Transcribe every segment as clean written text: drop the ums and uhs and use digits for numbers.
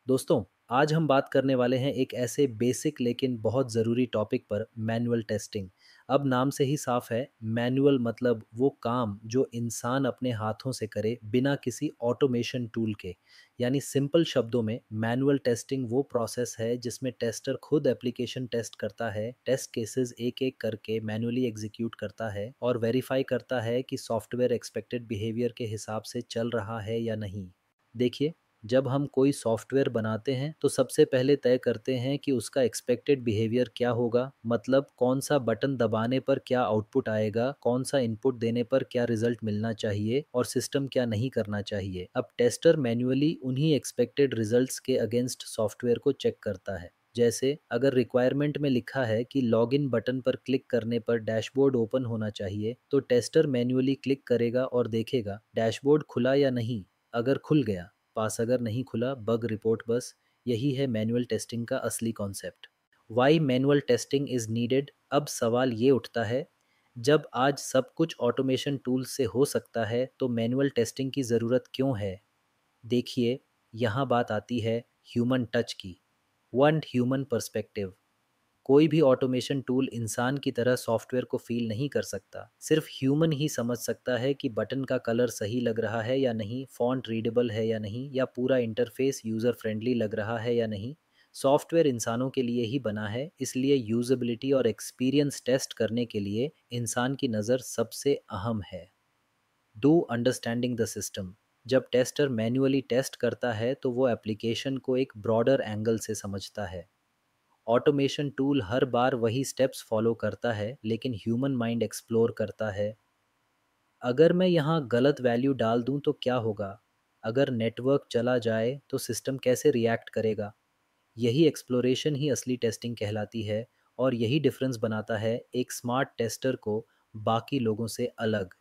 दोस्तों, आज हम बात करने वाले हैं एक ऐसे बेसिक लेकिन बहुत ज़रूरी टॉपिक पर मैनुअल टेस्टिंग। अब नाम से ही साफ है, मैनुअल मतलब वो काम जो इंसान अपने हाथों से करे बिना किसी ऑटोमेशन टूल के। यानी सिंपल शब्दों में मैनुअल टेस्टिंग वो प्रोसेस है जिसमें टेस्टर खुद एप्लीकेशन टेस्ट करता है, टेस्ट केसेस एक एक करके मैनुअली एग्जीक्यूट करता है और वेरीफाई करता है कि सॉफ्टवेयर एक्सपेक्टेड बिहेवियर के हिसाब से चल रहा है या नहीं। देखिए, जब हम कोई सॉफ्टवेयर बनाते हैं तो सबसे पहले तय करते हैं कि उसका एक्सपेक्टेड बिहेवियर क्या होगा, मतलब कौन सा बटन दबाने पर क्या आउटपुट आएगा, कौन सा इनपुट देने पर क्या रिजल्ट मिलना चाहिए और सिस्टम क्या नहीं करना चाहिए। अब टेस्टर मैन्युअली उन्हीं एक्सपेक्टेड रिजल्ट्स के अगेंस्ट सॉफ्टवेयर को चेक करता है। जैसे अगर रिक्वायरमेंट में लिखा है कि लॉगिन बटन पर क्लिक करने पर डैशबोर्ड ओपन होना चाहिए, तो टेस्टर मैन्युअली क्लिक करेगा और देखेगा डैशबोर्ड खुला या नहीं। अगर खुल गया पास, अगर नहीं खुला बग रिपोर्ट। बस यही है मैनुअल टेस्टिंग का असली concept. Why manual testing is needed. अब सवाल ये उठता है, जब आज सब कुछ ऑटोमेशन टूल से हो सकता है तो मैनुअल टेस्टिंग की ज़रूरत क्यों है। देखिए, यहाँ बात आती है ह्यूमन टच की। One human perspective. कोई भी ऑटोमेशन टूल इंसान की तरह सॉफ्टवेयर को फील नहीं कर सकता। सिर्फ ह्यूमन ही समझ सकता है कि बटन का कलर सही लग रहा है या नहीं, फॉन्ट रीडेबल है या नहीं, या पूरा इंटरफेस यूज़र फ्रेंडली लग रहा है या नहीं। सॉफ्टवेयर इंसानों के लिए ही बना है, इसलिए यूजेबिलिटी और एक्सपीरियंस टेस्ट करने के लिए इंसान की नज़र सबसे अहम है। Do understanding the system. जब टेस्टर मैन्युअली टेस्ट करता है तो वो एप्लीकेशन को एक ब्रॉडर एंगल से समझता है। ऑटोमेशन टूल हर बार वही स्टेप्स फॉलो करता है, लेकिन ह्यूमन माइंड एक्सप्लोर करता है। अगर मैं यहाँ गलत वैल्यू डाल दूँ तो क्या होगा? अगर नेटवर्क चला जाए तो सिस्टम कैसे रिएक्ट करेगा? यही एक्सप्लोरेशन ही असली टेस्टिंग कहलाती है, और यही डिफरेंस बनाता है एक स्मार्ट टेस्टर को बाकी लोगों से अलग।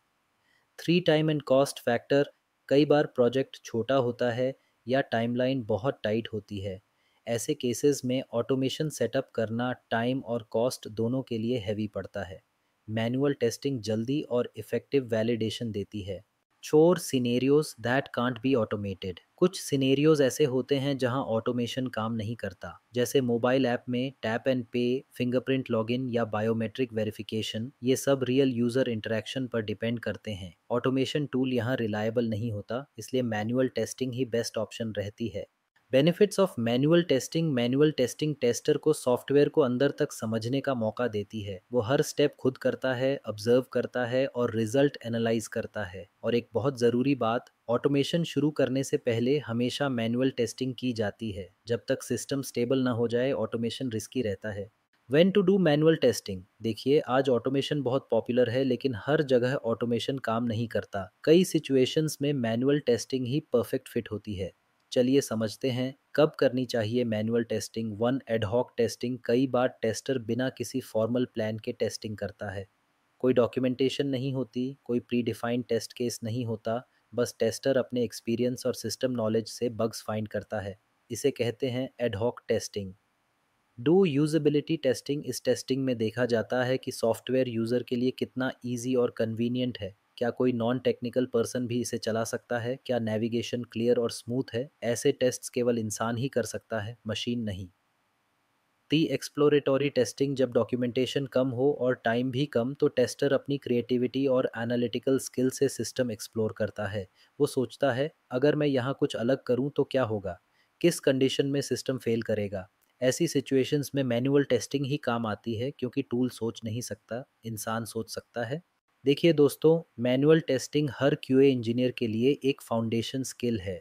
Three time and cost factor. कई बार प्रोजेक्ट छोटा होता है या टाइमलाइन बहुत टाइट होती है। ऐसे केसेस में ऑटोमेशन सेटअप करना टाइम और कॉस्ट दोनों के लिए हैवी पड़ता है। मैनुअल टेस्टिंग जल्दी और इफ़ेक्टिव वैलिडेशन देती है। चोर scenarios that can't be automated. कुछ सिनेरियोज ऐसे होते हैं जहां ऑटोमेशन काम नहीं करता, जैसे मोबाइल ऐप में टैप एंड पे, फिंगरप्रिंट लॉगिन या बायोमेट्रिक वेरिफिकेशन। ये सब रियल यूज़र इंटरेक्शन पर डिपेंड करते हैं। ऑटोमेशन टूल यहाँ रिलायबल नहीं होता, इसलिए मैनुअल टेस्टिंग ही बेस्ट ऑप्शन रहती है। Benefits of manual testing. Manual testing tester को सॉफ्टवेयर को अंदर तक समझने का मौका देती है। वो हर स्टेप खुद करता है, ऑब्जर्व करता है और रिजल्ट एनालाइज करता है। और एक बहुत ज़रूरी बात, ऑटोमेशन शुरू करने से पहले हमेशा मैनुअल टेस्टिंग की जाती है। जब तक सिस्टम स्टेबल ना हो जाए ऑटोमेशन रिस्की रहता है। When to do manual testing. देखिए, आज ऑटोमेशन बहुत पॉपुलर है, लेकिन हर जगह ऑटोमेशन काम नहीं करता। कई सिचुएशंस में मैनुअल टेस्टिंग ही परफेक्ट फिट होती है। चलिए समझते हैं कब करनी चाहिए manual testing. One, ad hoc testing. कई बार टेस्टर बिना किसी फॉर्मल प्लान के टेस्टिंग करता है। कोई डॉक्यूमेंटेशन नहीं होती, कोई प्री डिफाइंड टेस्ट केस नहीं होता। बस टेस्टर अपने एक्सपीरियंस और सिस्टम नॉलेज से बग्स फाइंड करता है। इसे कहते हैं ad hoc testing. Do usability testing. इस टेस्टिंग में देखा जाता है कि सॉफ्टवेयर यूज़र के लिए कितना ईजी और कन्वीनियंट है। क्या कोई नॉन टेक्निकल पर्सन भी इसे चला सकता है? क्या नेविगेशन क्लियर और स्मूथ है? ऐसे टेस्ट्स केवल इंसान ही कर सकता है, मशीन नहीं। दी एक्सप्लोरेटरी टेस्टिंग। जब डॉक्यूमेंटेशन कम हो और टाइम भी कम, तो टेस्टर अपनी क्रिएटिविटी और एनालिटिकल स्किल से सिस्टम एक्सप्लोर करता है। वो सोचता है, अगर मैं यहाँ कुछ अलग करूँ तो क्या होगा, किस कंडीशन में सिस्टम फेल करेगा। ऐसी सिचुएशंस में मैनुअल टेस्टिंग ही काम आती है, क्योंकि टूल सोच नहीं सकता, इंसान सोच सकता है। देखिए दोस्तों, मैनुअल टेस्टिंग हर क्यूए इंजीनियर के लिए एक फाउंडेशन स्किल है।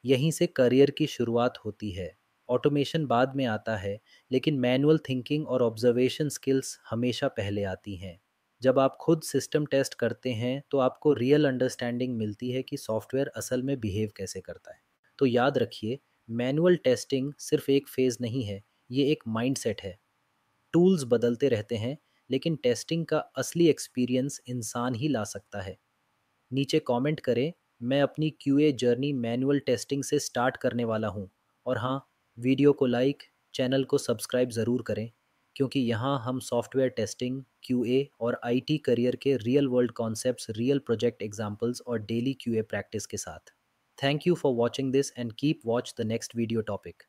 यहीं से करियर की शुरुआत होती है। ऑटोमेशन बाद में आता है, लेकिन मैनुअल थिंकिंग और ऑब्जर्वेशन स्किल्स हमेशा पहले आती हैं। जब आप खुद सिस्टम टेस्ट करते हैं तो आपको रियल अंडरस्टैंडिंग मिलती है कि सॉफ्टवेयर असल में बिहेव कैसे करता है। तो याद रखिए, मैनुअल टेस्टिंग सिर्फ एक फेज़ नहीं है, ये एक माइंडसेट है। टूल्स बदलते रहते हैं, लेकिन टेस्टिंग का असली एक्सपीरियंस इंसान ही ला सकता है। नीचे कमेंट करें, मैं अपनी क्यूए जर्नी मैनुअल टेस्टिंग से स्टार्ट करने वाला हूँ। और हाँ, वीडियो को लाइक, चैनल को सब्सक्राइब ज़रूर करें, क्योंकि यहाँ हम सॉफ्टवेयर टेस्टिंग, क्यूए और आईटी करियर के real world concepts, real project examples और डेली क्यूए प्रैक्टिस के साथ Thank you for watching this and keep watch the next video topic.